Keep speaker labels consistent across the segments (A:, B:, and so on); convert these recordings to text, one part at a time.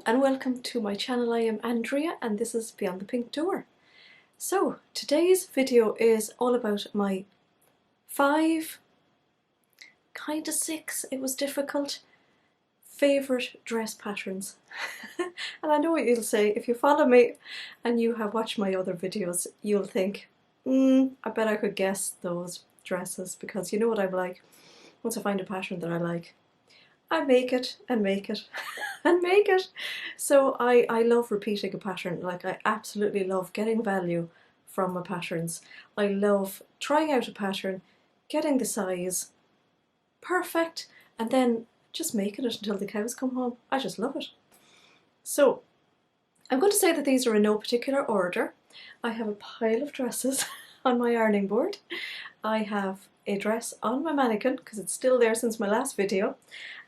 A: and welcome to my channel. I am Andrea and this is Beyond the Pink Door. So today's video is all about my 5, kinda 6, it was difficult, favourite dress patterns. And I know what you'll say, if you follow me and you have watched my other videos, you'll think, I bet I could guess those dresses, because you know what I'm like. Once I find a pattern that I like, I make it and make it and make it. So I love repeating a pattern. Like, I absolutely love getting value from my patterns. I love trying out a pattern, getting the size perfect, and then just making it until the cows come home. I just love it. So I'm going to say that these are in no particular order. I have a pile of dresses on my ironing board. I have a dress on my mannequin because it's still there since my last video.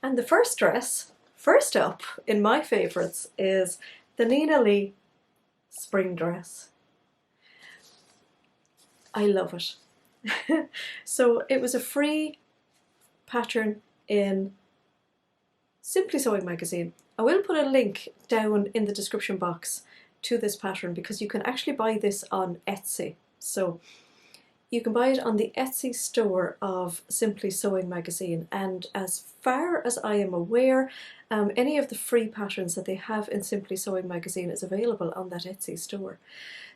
A: And the first dress, first up in my favourites, is the Ninalee Spring dress. I love it. So it was a free pattern in Simply Sewing magazine. I will put a link down in the description box to this pattern because you can actually buy this on Etsy. So you can buy it on the Etsy store of Simply Sewing magazine, and as far as I am aware, any of the free patterns that they have in Simply Sewing magazine is available on that Etsy store.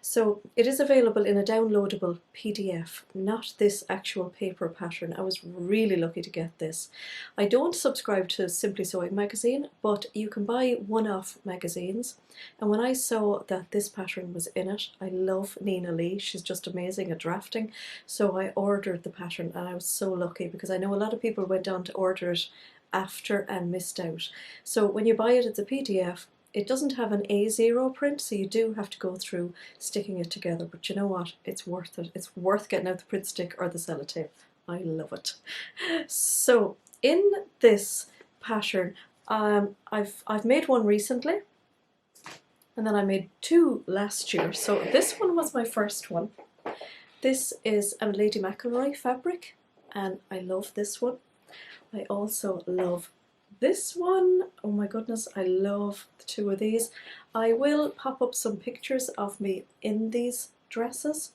A: So it is available in a downloadable PDF, not this actual paper pattern. I was really lucky to get this. I don't subscribe to Simply Sewing magazine, but you can buy one-off magazines. And when I saw that this pattern was in it, I love Ninalee. She's just amazing at drafting. So I ordered the pattern, and I was so lucky because I know a lot of people went on to order it after and missed out. So when you buy it, it's a PDF. It doesn't have an A0 print, so you do have to go through sticking it together, but you know what? It's worth it. It's worth getting out the print stick or the sellotape. I love it. So in this pattern, I've made one recently, and then I made 2 last year. So this one was my first one. This is a Lady McElroy fabric, and I love this one. I also love this one. Oh my goodness, I love the 2 of these. I will pop up some pictures of me in these dresses.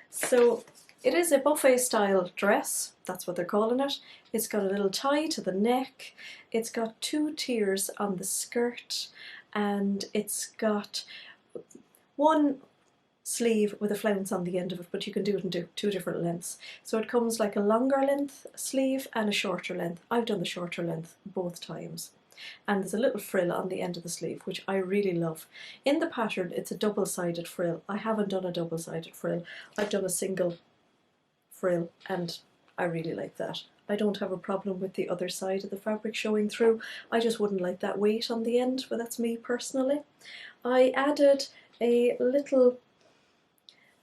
A: So it is a buffet style dress, that's what they're calling it. It's got a little tie to the neck, it's got 2 tiers on the skirt, and it's got one sleeve with a flounce on the end of it, but you can do it in 2 different lengths. So it comes like a longer length sleeve and a shorter length. I've done the shorter length both times. And there's a little frill on the end of the sleeve, which I really love. In the pattern, it's a double-sided frill. I haven't done a double-sided frill. I've done a single frill, and I really like that. I don't have a problem with the other side of the fabric showing through. I just wouldn't like that weight on the end, but that's me personally. I added a little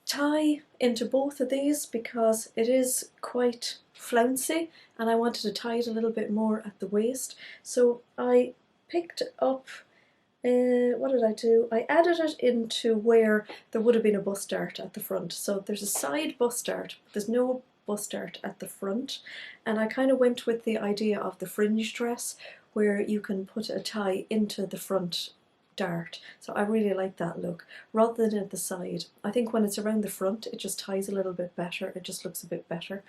A: tie into both of these because it is quite flouncy and I wanted to tie it a little bit more at the waist. So I picked up, what did I do? I added it into where there would have been a bust dart at the front. So there's a side bust dart, but there's no bust dart at the front, and I kind of went with the idea of the fringe dress where you can put a tie into the front dart. So I really like that look rather than at the side. I think when it's around the front it just ties a little bit better, it just looks a bit better.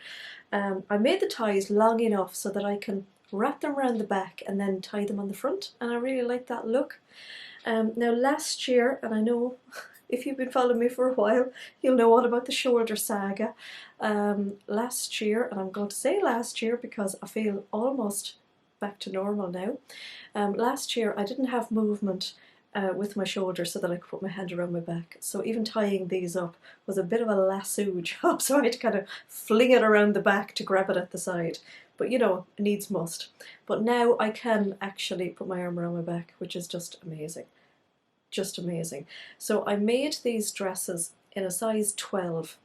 A: I made the ties long enough so that I can wrap them around the back and then tie them on the front, and I really like that look. Now last year, and I know if you've been following me for a while you'll know all about the shoulder saga. Last year, and I'm going to say last year because I feel almost back to normal now. Last year I didn't have movement with my shoulder so that I could put my hand around my back. So even tying these up was a bit of a lasso job, so I had to kind of fling it around the back to grab it at the side. But you know, needs must. But now I can actually put my arm around my back, which is just amazing. Just amazing. So I made these dresses in a size 12.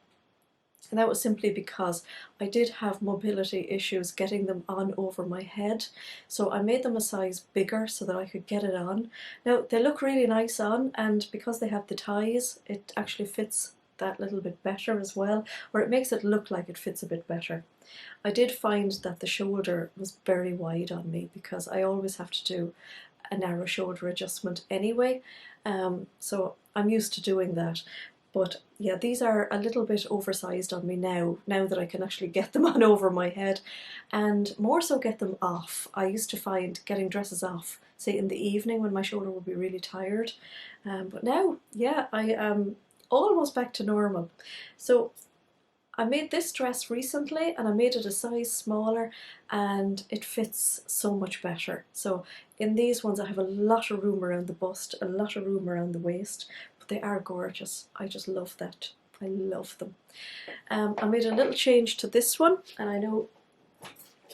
A: And that was simply because I did have mobility issues getting them on over my head. So I made them a size bigger so that I could get it on. Now they look really nice on, and because they have the ties, it actually fits that little bit better as well, or it makes it look like it fits a bit better. I did find that the shoulder was very wide on me because I always have to do a narrow shoulder adjustment anyway, so I'm used to doing that. But yeah, these are a little bit oversized on me now that I can actually get them on over my head, and more so get them off. I used to find getting dresses off, say in the evening when my shoulder would be really tired, but now, yeah, I am almost back to normal. So I made this dress recently and I made it a size smaller and it fits so much better. So in these ones I have a lot of room around the bust, a lot of room around the waist, but they are gorgeous. I just love that. I love them. I made a little change to this one, and I know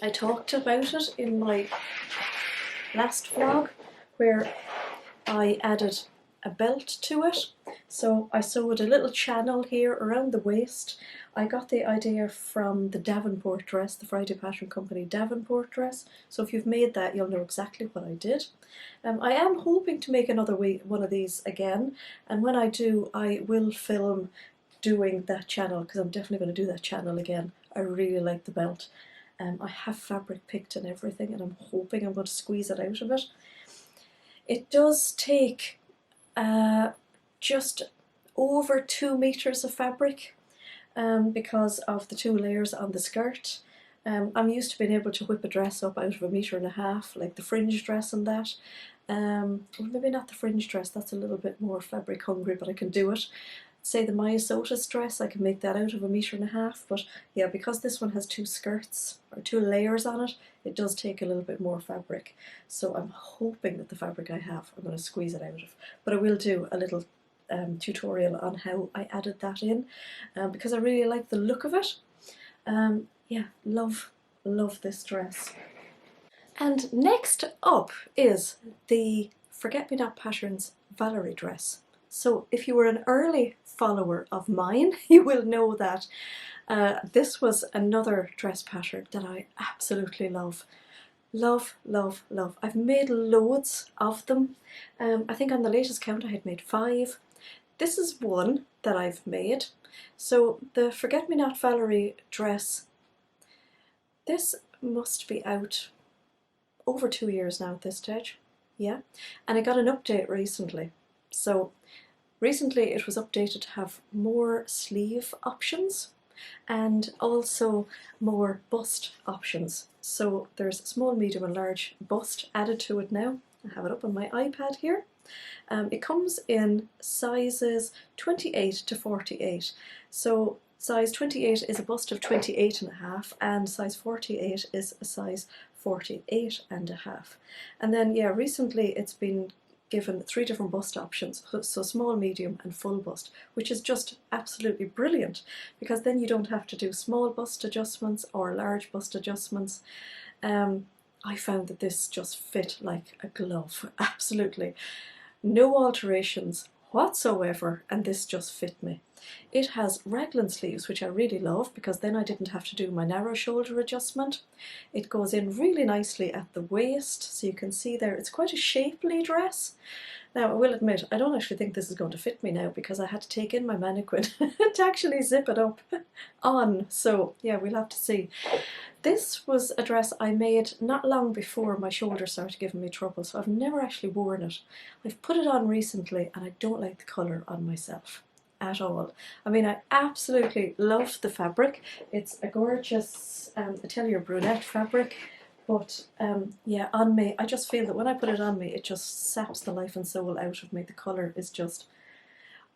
A: I talked about it in my last vlog where I added a belt to it. So I sewed a little channel here around the waist. I got the idea from the Davenport dress, the Friday Pattern Company Davenport dress. So if you've made that, you'll know exactly what I did. I am hoping to make another one of these again, and when I do, I will film doing that channel, because I'm definitely going to do that channel again. I really like the belt. I have fabric picked and everything, and I'm hoping I'm going to squeeze it out of it. It does take just over 2 meters of fabric because of the 2 layers on the skirt. I'm used to being able to whip a dress up out of 1.5 meters, like the fringe dress and that. Well, maybe not the fringe dress, that's a little bit more fabric hungry, but I can do it. Say the Maya Sotis dress, I can make that out of 1.5 meters, but yeah, because this one has 2 skirts or 2 layers on it, it does take a little bit more fabric. So I'm hoping that the fabric I have, I'm going to squeeze it out of. But I will do a little tutorial on how I added that in, because I really like the look of it. Yeah, love this dress. And next up is the Forget Me Not Patterns Valerie dress. So if you were an early follower of mine, you will know that this was another dress pattern that I absolutely love. Love, love, love. I've made loads of them. I think on the latest count I had made 5. This is one that I've made. So the Forget Me Not Valerie dress, this must be out over 2 years now at this stage. Yeah, and I got an update recently. So recently it was updated to have more sleeve options and also more bust options. So there's small, medium and large bust added to it now. I have it up on my iPad here. It comes in sizes 28 to 48. So size 28 is a bust of 28.5 and size 48 is a size 48.5. And then yeah, recently it's been given 3 different bust options, so small, medium and full bust, which is just absolutely brilliant, because then you don't have to do small bust adjustments or large bust adjustments. I found that this just fit like a glove, absolutely. No alterations whatsoever, and this just fit me. It has raglan sleeves, which I really love, because then I didn't have to do my narrow shoulder adjustment. It goes in really nicely at the waist, so you can see there it's quite a shapely dress. Now I will admit, I don't actually think this is going to fit me now, because I had to take in my mannequin to actually zip it up on, so yeah, we'll have to see. This was a dress I made not long before my shoulder started giving me trouble, so I've never actually worn it. I've put it on recently and I don't like the colour on myself at all. I mean, I absolutely love the fabric. It's a gorgeous Atelier Brunette fabric, but yeah, on me, I just feel that when I put it on me, it just saps the life and soul out of me. The colour is just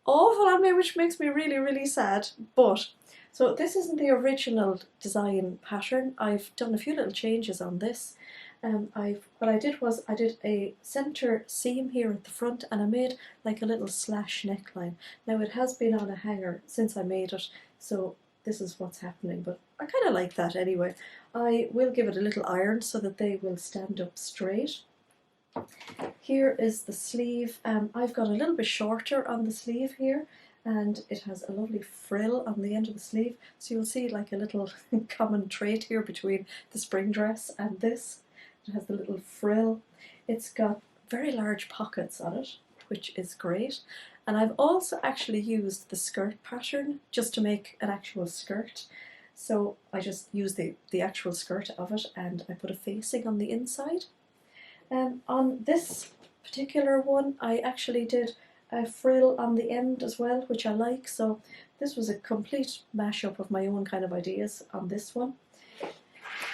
A: awful on me, which makes me really, really sad. But so this isn't the original design pattern. I've done a few little changes on this. What I did was I did a centre seam here at the front, and I made like a little slash neckline. Now it has been on a hanger since I made it, so this is what's happening, but I kind of like that anyway. I will give it a little iron so that they will stand up straight. Here is the sleeve. I've got a little bit shorter on the sleeve here, and it has a lovely frill on the end of the sleeve, so you'll see like a little common trait here between the spring dress and this. It has the little frill. It's got very large pockets on it, which is great. And I've also actually used the skirt pattern just to make an actual skirt. So I just used the actual skirt of it, and I put a facing on the inside. On this particular one, I actually did a frill on the end as well, which I like. So this was a complete mashup of my own kind of ideas on this one.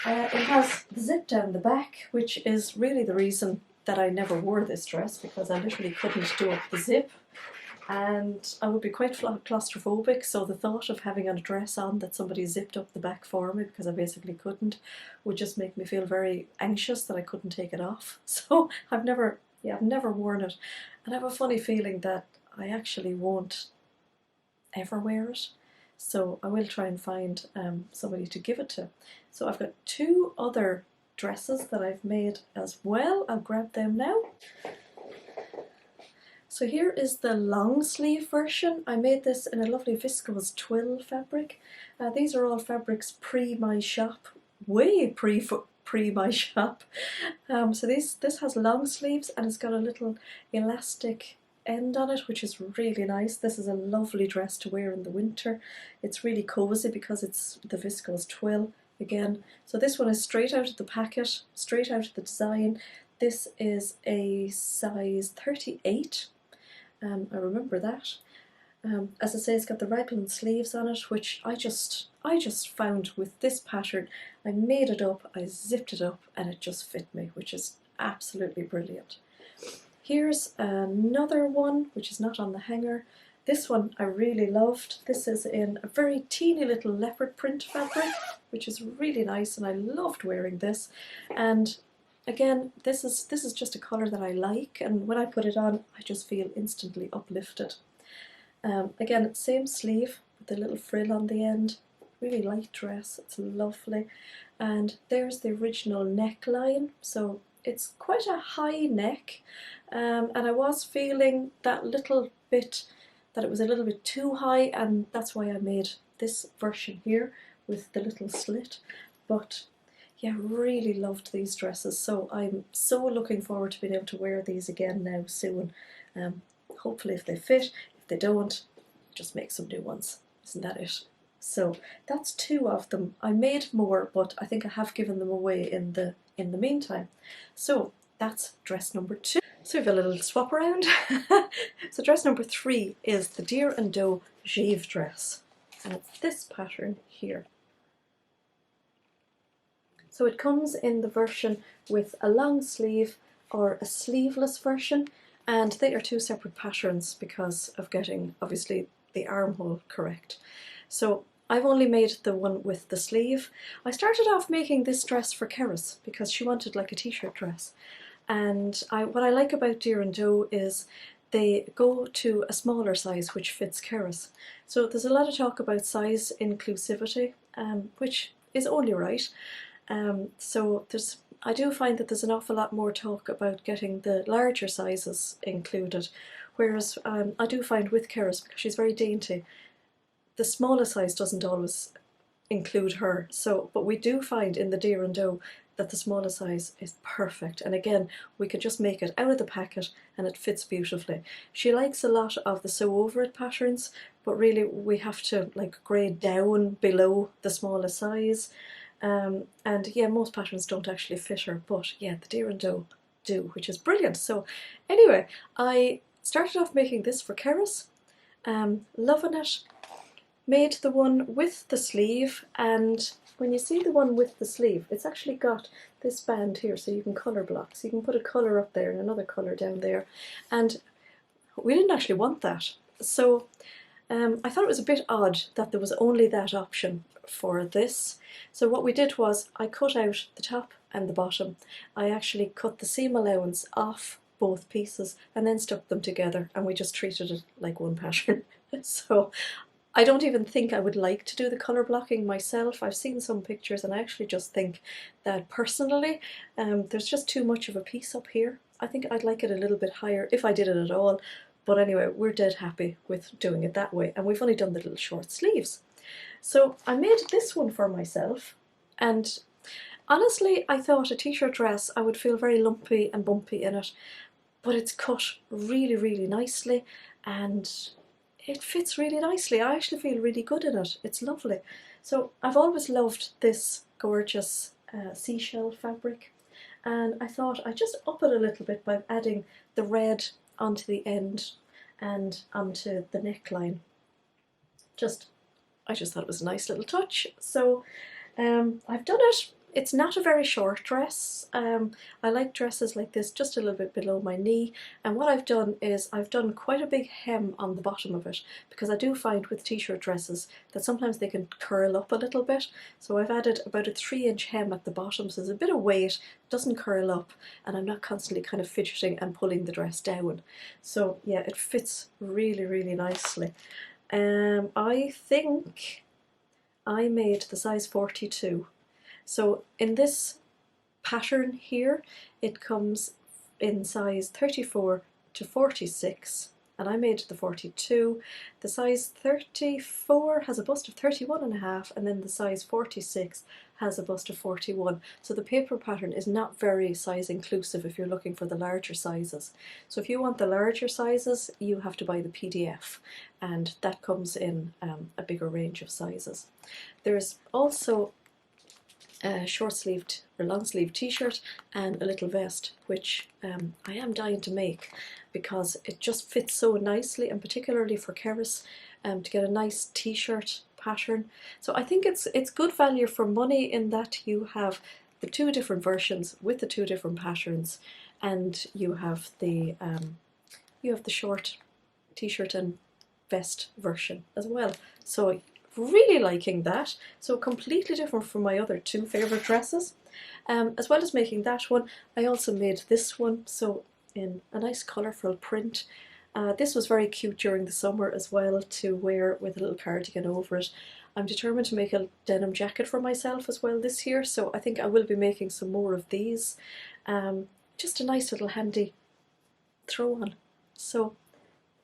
A: It has the zip down the back, which is really the reason that I never wore this dress, because I literally couldn't do up the zip. And I would be quite claustrophobic, so the thought of having a dress on that somebody zipped up the back for me, because I basically couldn't, would just make me feel very anxious that I couldn't take it off. So I've never worn it, and I have a funny feeling that I actually won't ever wear it. So I will try and find somebody to give it to. So I've got two other dresses that I've made as well. I'll grab them now. So here is the long sleeve version. I made this in a lovely viscose twill fabric. These are all fabrics pre my shop, way pre my shop. So this has long sleeves, and it's got a little elastic end on it, which is really nice. This is a lovely dress to wear in the winter. It's really cozy because it's the viscose twill again. So this one is straight out of the packet, straight out of the design. This is a size 38. I remember that. As I say, it's got the raglan sleeves on it, which I just found with this pattern. I made it up, I zipped it up, and it just fit me, which is absolutely brilliant. Here's another one, which is not on the hanger. This one I really loved. This is in a very teeny little leopard print fabric, which is really nice, and I loved wearing this. And again, this is just a colour that I like, and when I put it on, I just feel instantly uplifted. Again, same sleeve with the little frill on the end. Really light dress, it's lovely. And there's the original neckline, so it's quite a high neck, and I was feeling that little bit, that it was a little bit too high, and that's why I made this version here with the little slit. But yeah, really loved these dresses, so I'm so looking forward to being able to wear these again now soon. Hopefully if they fit. If they don't, just make some new ones. Isn't that it? So that's two of them. I made more, but I think I have given them away in the meantime. So that's dress number 2. So we have a little swap around. So dress number 3 is the Deer and Doe Givre dress, and it's this pattern here. So it comes in the version with a long sleeve or a sleeveless version, and they are two separate patterns because of getting, obviously, the armhole correct. So I've only made the one with the sleeve. I started off making this dress for Keris because she wanted like a t-shirt dress. And what I like about Deer and Doe is they go to a smaller size which fits Keris. So there's a lot of talk about size inclusivity, which is only right. So I do find that there's an awful lot more talk about getting the larger sizes included, whereas I do find with Keris, because she's very dainty, the smaller size doesn't always include her. So, but we do find in the Deer and Doe that the smaller size is perfect, and again we could just make it out of the packet and it fits beautifully. She likes a lot of the sew over it patterns, but really we have to like grade down below the smaller size. And yeah, most patterns don't actually fit her, but yeah, the Deer and Doe do, which is brilliant. So anyway, I started off making this for Keris, loving it, made the one with the sleeve, and when you see the one with the sleeve, it's actually got this band here so you can colour block, so you can put a colour up there and another colour down there, and we didn't actually want that. So I thought it was a bit odd that there was only that option for this. So what we did was I cut out the top and the bottom. I actually cut the seam allowance off both pieces and then stuck them together, and we just treated it like one pattern. So I don't even think I would like to do the colour blocking myself. I've seen some pictures and I actually just think that personally there's just too much of a piece up here. I think I'd like it a little bit higher if I did it at all. But anyway, we're dead happy with doing it that way, and we've only done the little short sleeves. So I made this one for myself, and honestly I thought a t-shirt dress I would feel very lumpy and bumpy in it, but it's cut really, really nicely, and it fits really nicely. I actually feel really good in it. It's lovely. So I've always loved this gorgeous seashell fabric, and I thought I'd just up it a little bit by adding the red onto the end and onto the neckline. I just thought it was a nice little touch. So I've done it. It's not a very short dress. I like dresses like this just a little bit below my knee, and what I've done is I've done quite a big hem on the bottom of it, because I do find with t-shirt dresses that sometimes they can curl up a little bit. So I've added about a 3-inch hem at the bottom, so there's a bit of weight, doesn't curl up, and I'm not constantly kind of fidgeting and pulling the dress down. So yeah, it fits really, really nicely. I think I made the size 42. So in this pattern here, it comes in size 34 to 46, and I made the 42. The size 34 has a bust of 31.5, and then the size 46 has a bust of 41. So the paper pattern is not very size inclusive if you're looking for the larger sizes. So if you want the larger sizes, you have to buy the PDF, and that comes in a bigger range of sizes. There's also a short-sleeved or long-sleeved t-shirt and a little vest, which I am dying to make because it just fits so nicely, and particularly for Keris, to get a nice t-shirt pattern. So I think it's good value for money in that you have the 2 different versions with the 2 different patterns, and you have the short t-shirt and vest version as well. So really liking that. So completely different from my other 2 favourite dresses. As well as making that one, I also made this one, so in a nice colourful print. This was very cute during the summer as well to wear with a little cardigan over it. I'm determined to make a denim jacket for myself as well this year, so I think I will be making some more of these. Just a nice little handy throw on. So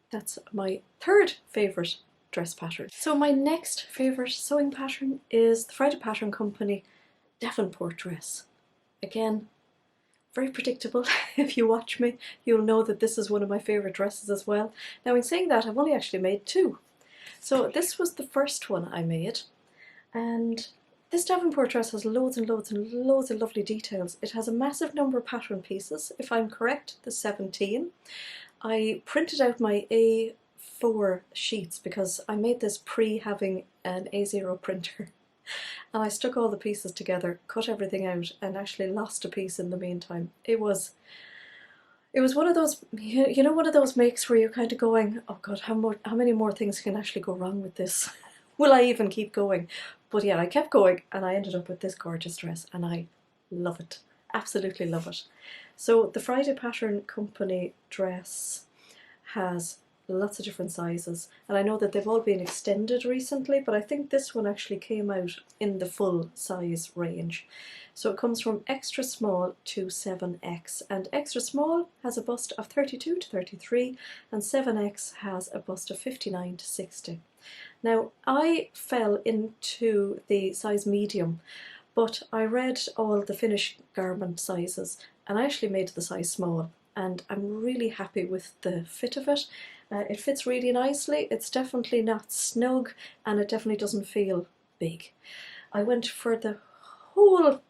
A: that's my 3rd favourite dress pattern. So my next favourite sewing pattern is the Friday Pattern Company Davenport dress. Again, very predictable. If you watch me, you'll know that this is one of my favourite dresses as well. Now in saying that, I've only actually made 2. So this was the first one I made, and this Davenport dress has loads and loads and loads of lovely details. It has a massive number of pattern pieces, if I'm correct, the 17. I printed out my A4 sheets because I made this pre-having an A0 printer, and I stuck all the pieces together, cut everything out, and actually lost a piece in the meantime. It was one of those, you know, one of those makes where you're kind of going, oh god, how many more things can actually go wrong with this? Will I even keep going? But yeah, I kept going, and I ended up with this gorgeous dress, and I love it. Absolutely love it. So the Friday Pattern Company dress has lots of different sizes, and I know that they've all been extended recently, but I think this one actually came out in the full size range. So it comes from extra small to 7X, and extra small has a bust of 32 to 33, and 7X has a bust of 59 to 60. Now I fell into the size medium, but I read all the finished garment sizes, and I actually made the size small, and I'm really happy with the fit of it. It fits really nicely. It's definitely not snug, and it definitely doesn't feel big. I went for the whole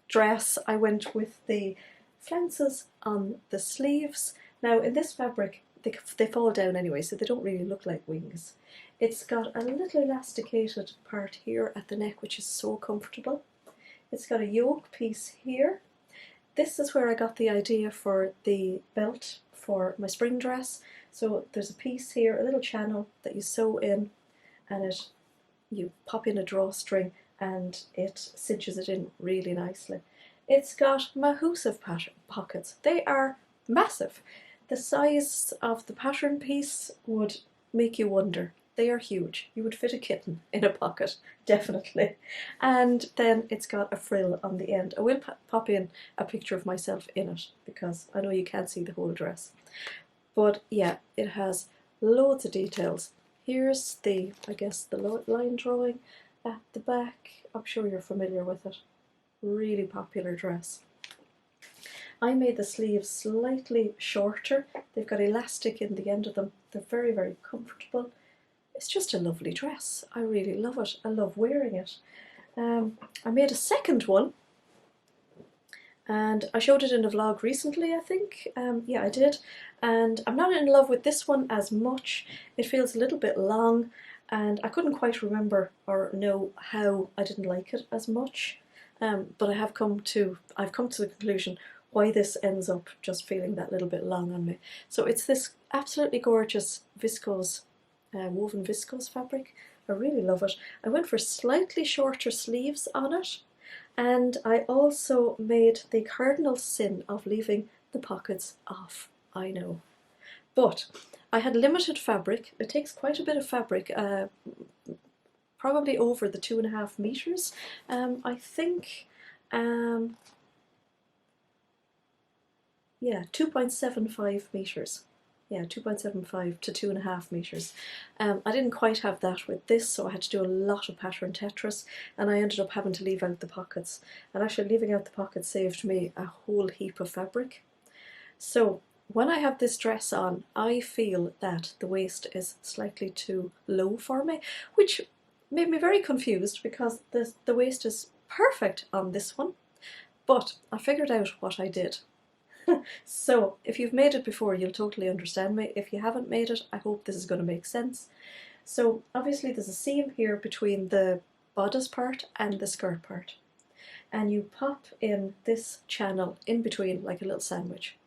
A: dress. I went with the flounces on the sleeves. Now in this fabric, they fall down anyway, so they don't really look like wings. It's got a little elasticated part here at the neck, which is so comfortable. It's got a yoke piece here. This is where I got the idea for the belt for my spring dress. So there's a piece here, a little channel that you sew in, and you pop in a drawstring and it cinches it in really nicely. It's got massive pockets. They are massive. The size of the pattern piece would make you wonder. They are huge. You would fit a kitten in a pocket, definitely. And then it's got a frill on the end. I will pop in a picture of myself in it because I know you can't see the whole dress. But yeah, it has loads of details. Here's the, I guess, the line drawing at the back. I'm sure you're familiar with it. Really popular dress. I made the sleeves slightly shorter. They've got elastic in the end of them. They're very, very comfortable. It's just a lovely dress. I really love it. I love wearing it. I made a second one, and I showed it in a vlog recently, I think. Yeah, I did. And I'm not in love with this one as much. It feels a little bit long, and I couldn't quite remember or know how I didn't like it as much. But I've come to the conclusion why this ends up just feeling that little bit long on me. So it's this absolutely gorgeous viscose, woven viscose fabric. I really love it. I went for slightly shorter sleeves on it, and I also made the cardinal sin of leaving the pockets off. I know. But I had limited fabric. It takes quite a bit of fabric, probably over the 2.5 meters. I think, yeah, 2.75 meters. Yeah, 2.75 to 2.5 meters. I didn't quite have that with this, so I had to do a lot of pattern Tetris, and I ended up having to leave out the pockets. And actually leaving out the pockets saved me a whole heap of fabric. So when I have this dress on, I feel that the waist is slightly too low for me, which made me very confused because the waist is perfect on this one. But I figured out what I did. So if you've made it before, you'll totally understand me. If you haven't made it, I hope this is going to make sense. So obviously there's a seam here between the bodice part and the skirt part, and you pop in this channel in between like a little sandwich,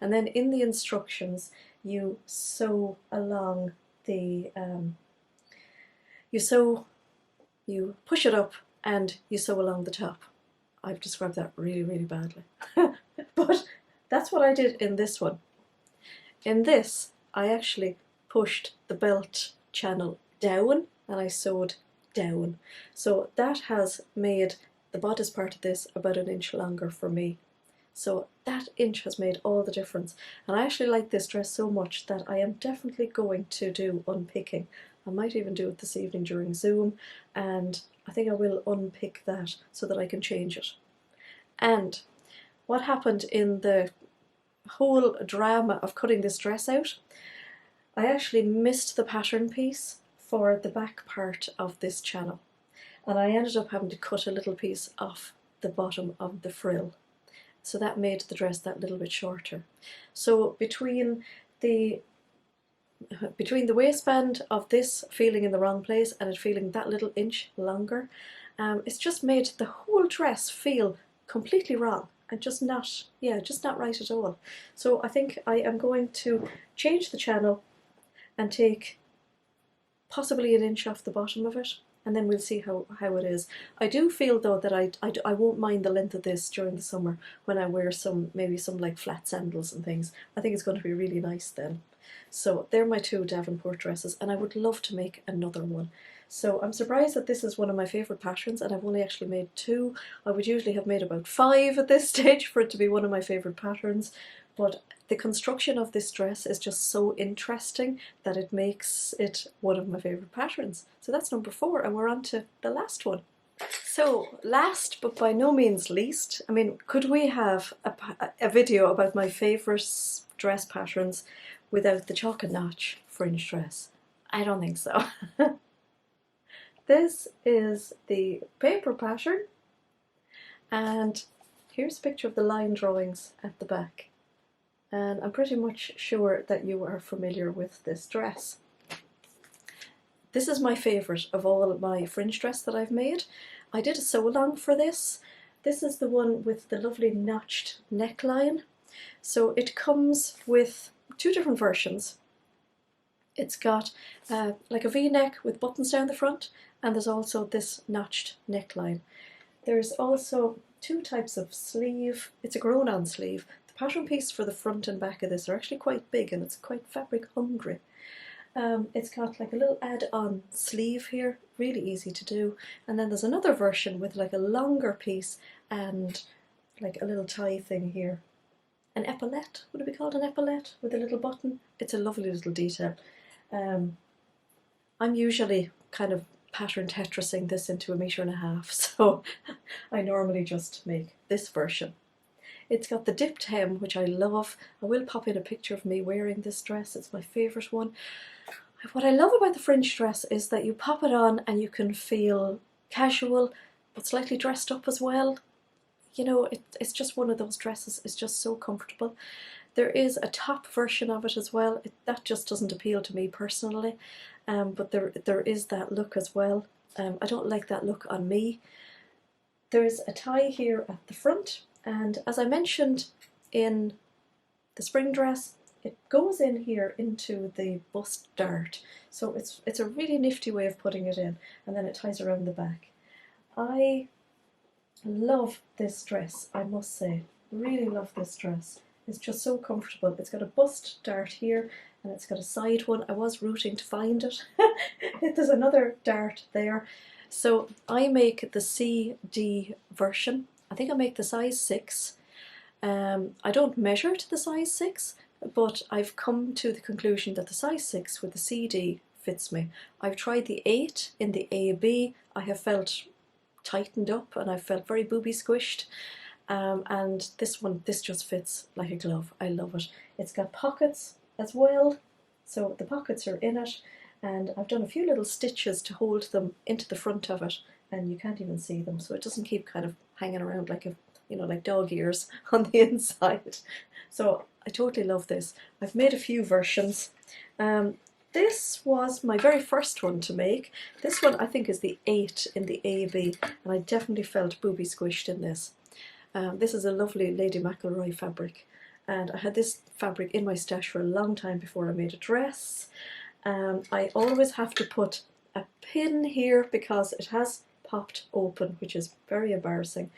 A: and then in the instructions you sew along the you push it up and you sew along the top. I've described that really, really badly. But that's what I did in this one. In this, I actually pushed the belt channel down and I sewed down. So that has made the bodice part of this about 1 inch longer for me. So that inch has made all the difference. And I actually like this dress so much that I am definitely going to do unpicking. I might even do it this evening during Zoom, and I think I will unpick that so that I can change it. And what happened in the whole drama of cutting this dress out, I actually missed the pattern piece for the back part of this channel, and I ended up having to cut a little piece off the bottom of the frill. So that made the dress that little bit shorter. So between the waistband of this feeling in the wrong place and it feeling that little inch longer, it's just made the whole dress feel completely wrong and just not right at all. So I think I am going to change the channel and take possibly 1 inch off the bottom of it, and then we'll see how it is. I do feel though that I won't mind the length of this during the summer when I wear maybe some like flat sandals and things. I think it's going to be really nice then. So they're my 2 Davenport dresses, and I would love to make another one. So I'm surprised that this is one of my favourite patterns, and I've only actually made 2. I would usually have made about 5 at this stage for it to be one of my favourite patterns, but the construction of this dress is just so interesting that it makes it one of my favourite patterns. So that's number 4, and we're on to the last one. So last but by no means least, I mean, could we have a video about my favourite dress patterns without the chalk and notch fringe dress? I don't think so. This is the paper pattern, and here's a picture of the line drawings at the back. And I'm pretty much sure that you are familiar with this dress. This is my favourite of all of my fringe dress that I've made. I did a sew along for this. This is the one with the lovely notched neckline. So it comes with 2 different versions. It's got like a V-neck with buttons down the front, and there's also this notched neckline. There's also 2 types of sleeve. It's a grown-on sleeve. The pattern piece for the front and back of this are actually quite big, and it's quite fabric hungry. It's got like a little add-on sleeve here, really easy to do. And then there's another version with like a longer piece and like a little tie thing here. An epaulette, would it be called an epaulette with a little button? It's a lovely little detail. I'm usually kind of pattern Tetrising this into 1.5 meters, so I normally just make this version. It's got the dipped hem, which I love. I will pop in a picture of me wearing this dress. It's my favourite one. What I love about the fringe dress is that you pop it on and you can feel casual but slightly dressed up as well. You know, it's just one of those dresses. It's just so comfortable. There is a top version of it as well. That just doesn't appeal to me personally, but there is that look as well. I don't like that look on me. There's a tie here at the front, and as I mentioned in the spring dress, it goes in here into the bust dart. So it's a really nifty way of putting it in, and then it ties around the back. I love this dress, I must say. Really love this dress. It's just so comfortable. It's got a bust dart here and it's got a side one. I was rooting to find it. There's another dart there. So I make the CD version. I think I make the size 6. I don't measure to the size 6, but I've come to the conclusion that the size 6 with the CD fits me. I've tried the 8 in the AB. I have felt tightened up and I felt very booby squished. And this just fits like a glove. I love it. It's got pockets as well, so the pockets are in it, and I've done a few little stitches to hold them into the front of it, and you can't even see them, so it doesn't keep kind of hanging around like like dog ears on the inside. So I totally love this. I've made a few versions. This was my very first one to make. This one I think is the 8 in the AB, and I definitely felt booby squished in this. This is a lovely Lady McElroy fabric, and I had this fabric in my stash for a long time before I made a dress. I always have to put a pin here because it has popped open, which is very embarrassing.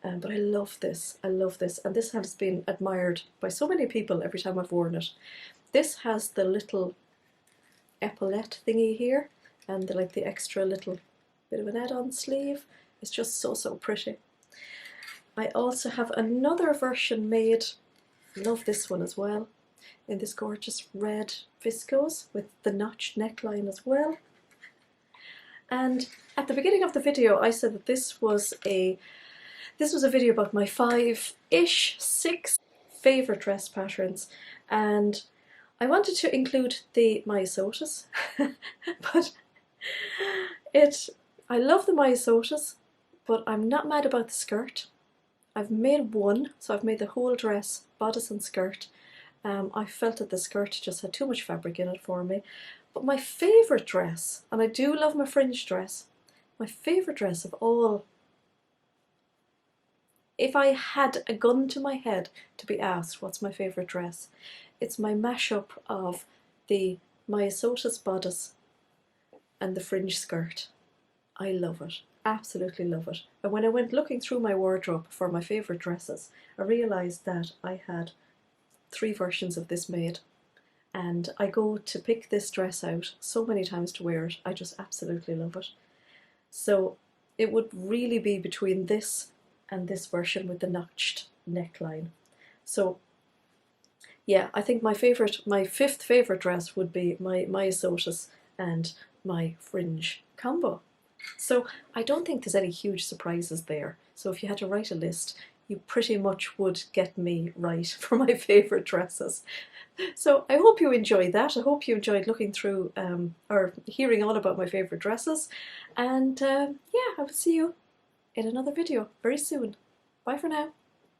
A: But I love this. I love this, and this has been admired by so many people every time I've worn it. This has the little epaulette thingy here, and the extra little bit of an add-on sleeve. It's just so pretty. I also have another version made, love this one as well, in this gorgeous red viscose with the notched neckline as well. And at the beginning of the video I said that this was a video about my 5-ish, 6 favourite dress patterns, and I wanted to include the Myosotis, but I love the Myosotis, but I'm not mad about the skirt. I've made one, so I've made the whole dress, bodice and skirt. I felt that the skirt just had too much fabric in it for me. But my favourite dress, and I do love my fringe dress, my favourite dress of all, if I had a gun to my head to be asked what's my favourite dress, it's my mashup of the Myosotis bodice and the fringe skirt. I love it. Absolutely love it. And when I went looking through my wardrobe for my favourite dresses, I realised that I had 3 versions of this made, and I go to pick this dress out so many times to wear it. I just absolutely love it. So it would really be between this and this version with the notched neckline. So yeah, I think my 5th favourite dress would be my Myosotis and my fringe combo. So I don't think there's any huge surprises there. So if you had to write a list, you pretty much would get me right for my favourite dresses. So I hope you enjoyed that. I hope you enjoyed looking through or hearing all about my favourite dresses. And yeah, I will see you in another video very soon. Bye for now.